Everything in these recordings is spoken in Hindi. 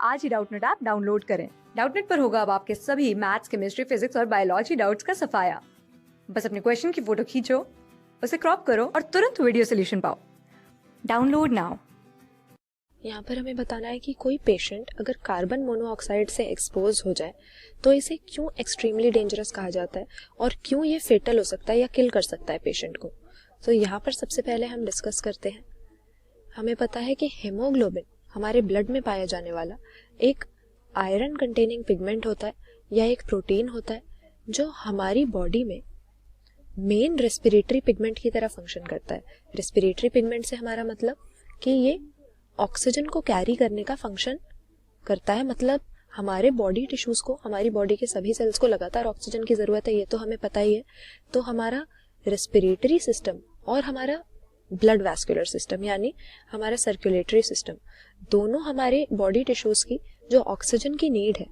आज ही डाउटनेट ऐप डाउनलोड करें। डाउटनेट पर होगा अब आपके सभी मैथ्स, केमिस्ट्री, फिजिक्स और बायोलॉजी डाउट्स का सफाया। बस अपने क्वेश्चन की फोटो खींचो, उसे क्रॉप करो और तुरंत वीडियो सोल्यूशन पाओ। Download now. यहाँ पर हमें बताना है कि कोई पेशेंट अगर कार्बन मोनोऑक्साइड से एक्सपोज हो जाए तो इसे क्यों एक्सट्रीमली डेंजरस कहा जाता है और क्यों ये फेटल हो सकता है या किल कर सकता है पेशेंट को। तो यहाँ पर सबसे पहले हम डिस्कस करते हैं। हमें पता है कि हेमोग्लोबिन हमारे ब्लड में पाया जाने वाला एक आयरन कंटेनिंग पिगमेंट होता है या एक प्रोटीन होता है जो हमारी बॉडी में मेन रेस्पिरेटरी पिगमेंट की तरह फंक्शन करता है। रेस्पिरेटरी पिगमेंट से हमारा मतलब कि ये ऑक्सीजन को कैरी करने का फंक्शन करता है, मतलब हमारे बॉडी टिश्यूज को, हमारी बॉडी के सभी सेल्स को लगातार ऑक्सीजन की जरूरत है, ये तो हमें पता ही है। तो हमारा रेस्पिरेटरी सिस्टम और हमारा ब्लड वैस्कुलर सिस्टम यानी हमारा सर्कुलेटरी सिस्टम, दोनों हमारे बॉडी टिश्यूज की जो ऑक्सीजन की नीड है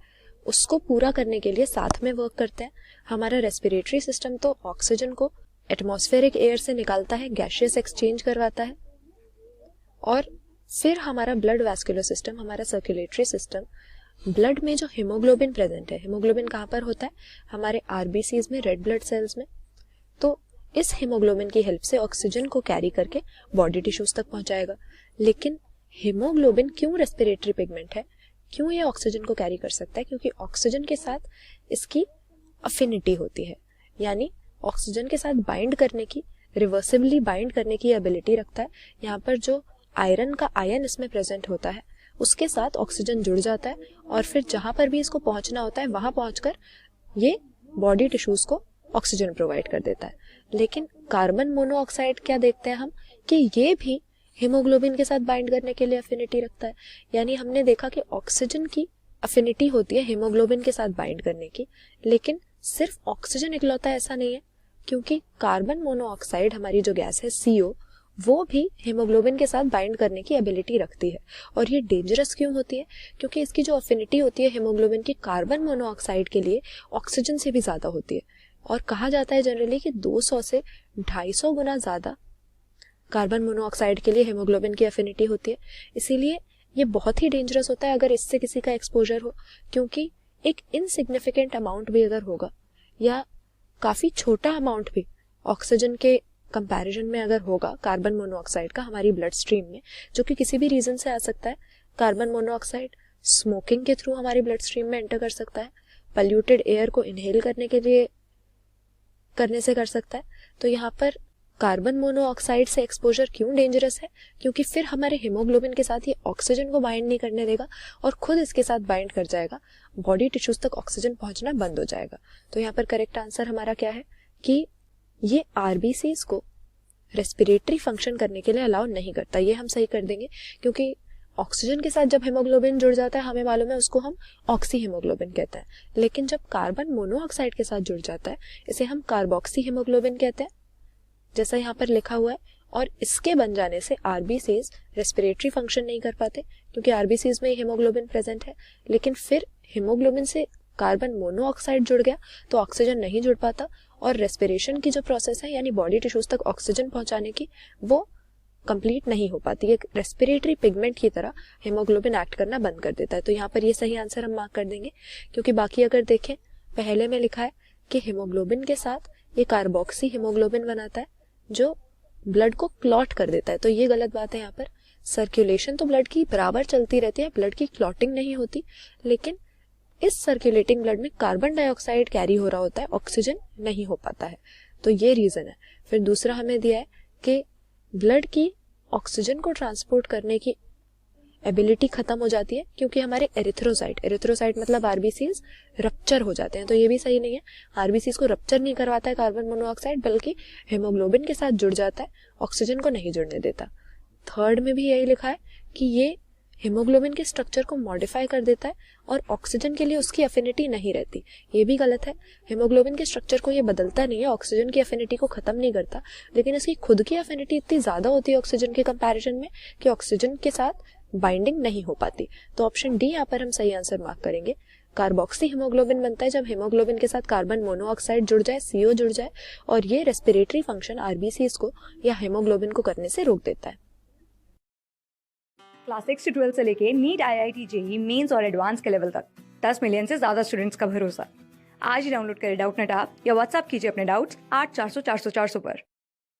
उसको पूरा करने के लिए साथ में वर्क करते हैं। हमारा रेस्पिरेटरी सिस्टम तो ऑक्सीजन को एटमॉस्फेरिक एयर से निकालता है, गैसियस एक्सचेंज करवाता है, और फिर हमारा ब्लड वैस्कुलर सिस्टम, हमारा सर्कुलेटरी सिस्टम, ब्लड में जो हीमोग्लोबिन प्रेजेंट है, हीमोग्लोबिन कहाँ पर होता है? हमारे आरबीसीज में, रेड ब्लड सेल्स में। तो इस हीमोग्लोबिन की हेल्प से ऑक्सीजन को कैरी करके बॉडी टिश्यूज तक पहुंचाएगा। लेकिन हीमोग्लोबिन क्यों रेस्पिरेटरी पिगमेंट है, क्यों ये ऑक्सीजन को कैरी कर सकता है? क्योंकि ऑक्सीजन के साथ इसकी अफिनिटी होती है, यानी ऑक्सीजन के साथ बाइंड करने की, रिवर्सिबली बाइंड करने की एबिलिटी रखता है। यहाँ पर जो आयरन का आयन इसमें प्रेजेंट होता है उसके साथ ऑक्सीजन जुड़ जाता है और फिर जहां पर भी इसको पहुंचना होता है वहां पहुंचकर ये बॉडी टिश्यूज को ऑक्सीजन प्रोवाइड कर देता है। लेकिन कार्बन मोनोऑक्साइड क्या देखते हैं हम कि ये भी हीमोग्लोबिन के साथ बाइंड करने के लिए अफिनिटी रखता है। यानी हमने देखा कि ऑक्सीजन की अफिनिटी होती है हीमोग्लोबिन के साथ बाइंड करने की, लेकिन सिर्फ ऑक्सीजन इकलौता ऐसा नहीं है, क्योंकि कार्बन मोनोऑक्साइड हमारी जो गैस है CO, वो भी हीमोग्लोबिन के साथ बाइंड करने की एबिलिटी रखती है। और ये डेंजरस क्यों होती है? क्योंकि इसकी जो अफिनिटी होती है हीमोग्लोबिन की कार्बन मोनोऑक्साइड के लिए ऑक्सीजन से भी ज्यादा होती है, और कहा जाता है जनरली कि 200 से 250 गुना ज्यादा कार्बन मोनोऑक्साइड के लिए हीमोग्लोबिन की अफिनिटी होती है। इसीलिए ये बहुत ही डेंजरस होता है अगर इससे किसी का एक्सपोजर हो, क्योंकि एक इनसिग्निफिकेंट अमाउंट भी अगर होगा या काफी छोटा अमाउंट भी ऑक्सीजन के कंपैरिजन में अगर होगा कार्बन मोनोऑक्साइड का हमारी ब्लड स्ट्रीम में, जो कि किसी भी रीजन से आ सकता है। कार्बन मोनोऑक्साइड स्मोकिंग के थ्रू हमारी ब्लड स्ट्रीम में एंटर कर सकता है, पॉल्यूटेड एयर को इनहेल करने से कर सकता है। तो यहाँ पर कार्बन मोनोऑक्साइड से एक्सपोजर क्यों डेंजरस है? क्योंकि फिर हमारे हीमोग्लोबिन के साथ ये ऑक्सीजन को बाइंड नहीं करने देगा और खुद इसके साथ बाइंड कर जाएगा, बॉडी टिश्यूज तक ऑक्सीजन पहुंचना बंद हो जाएगा। तो यहाँ पर करेक्ट आंसर हमारा क्या है कि ये आरबीसीज को रेस्पिरेटरी फंक्शन करने के लिए अलाउ नहीं करता। ये हम सही कर देंगे, क्योंकि ऑक्सीजन के साथ जब हेमोग्लोबिन जुड़ जाता है हमें मालूम है उसको हम ऑक्सी हेमोग्लोबिन कहते हैं, लेकिन जब कार्बन मोनोऑक्साइड के साथ जुड़ जाता है इसे हम कार्बोक्सी हेमोग्लोबिन कहते हैं, जैसा यहाँ पर लिखा हुआ है। और इसके बन जाने से आरबीसीज रेस्पिरेटरी फंक्शन नहीं कर पाते, क्योंकि आरबीसीज में हेमोग्लोबिन प्रेजेंट है। लेकिन फिर हेमोग्लोबिन से कार्बन मोनोऑक्साइड जुड़ गया तो ऑक्सीजन नहीं जुड़ पाता, और रेस्पिरेशन की जो प्रोसेस है यानी बॉडी टिश्यूज तक ऑक्सीजन पहुंचाने की, वो कंप्लीट नहीं हो पाती। एक रेस्पिरेटरी पिगमेंट की तरह हेमोग्लोबिन एक्ट करना बंद कर देता है। तो यहाँ पर ये सही आंसर हम मार्क कर देंगे, क्योंकि बाकी अगर देखें पहले में लिखा है कि हेमोग्लोबिन के साथ ये कार्बोक्सी हेमोग्लोबिन बनाता है जो ब्लड को क्लॉट कर देता है, तो ये गलत बात है। यहाँ पर सर्कुलेशन तो ब्लड की बराबर चलती रहती है, ब्लड की क्लॉटिंग नहीं होती, लेकिन इस सर्कुलेटिंग ब्लड में कार्बन डाइऑक्साइड कैरी हो रहा होता है, ऑक्सीजन नहीं हो पाता है। तो ये रीजन है। फिर दूसरा हमें दिया है कि ब्लड की ऑक्सीजन को ट्रांसपोर्ट करने की एबिलिटी खत्म हो जाती है क्योंकि हमारे एरिथ्रोसाइट मतलब आरबीसीज रप्चर हो जाते हैं। तो ये भी सही नहीं है, आरबीसीज को रप्चर नहीं करवाता है कार्बन मोनोऑक्साइड, बल्कि हेमोग्लोबिन के साथ जुड़ जाता है, ऑक्सीजन को नहीं जुड़ने देता। थर्ड में भी यही लिखा है कि ये हेमोग्लोबिन के स्ट्रक्चर को मॉडिफाई कर देता है और ऑक्सीजन के लिए उसकी अफिनिटी नहीं रहती। ये भी गलत है, हेमोग्लोबिन के स्ट्रक्चर को ये बदलता नहीं है, ऑक्सीजन की अफिनिटी को खत्म नहीं करता, लेकिन इसकी खुद की अफिनिटी इतनी ज्यादा होती है ऑक्सीजन के कंपैरिजन में कि ऑक्सीजन के साथ बाइंडिंग नहीं हो पाती। तो ऑप्शन डी यहाँ पर हम सही आंसर मार्क करेंगे। कार्बोक्सी हीमोग्लोबिन बनता है जब हेमोग्लोबिन के साथ कार्बन मोनोऑक्साइड जुड़ जाए, CO जुड़ जाए, और ये रेस्पिरेटरी फंक्शन आरबीसीज को या हेमोग्लोबिन को करने से रोक देता है। क्लास 6 से 12 से लेके नीट, IIT, जेईई मेंस और एडवांस के लेवल तक 10 मिलियन से ज्यादा स्टूडेंट्स का भरोसा। आज ही डाउनलोड करें डाउटनेट ऐप या व्हाट्सएप कीजिए अपने डाउट्स 8400 400 400 पर।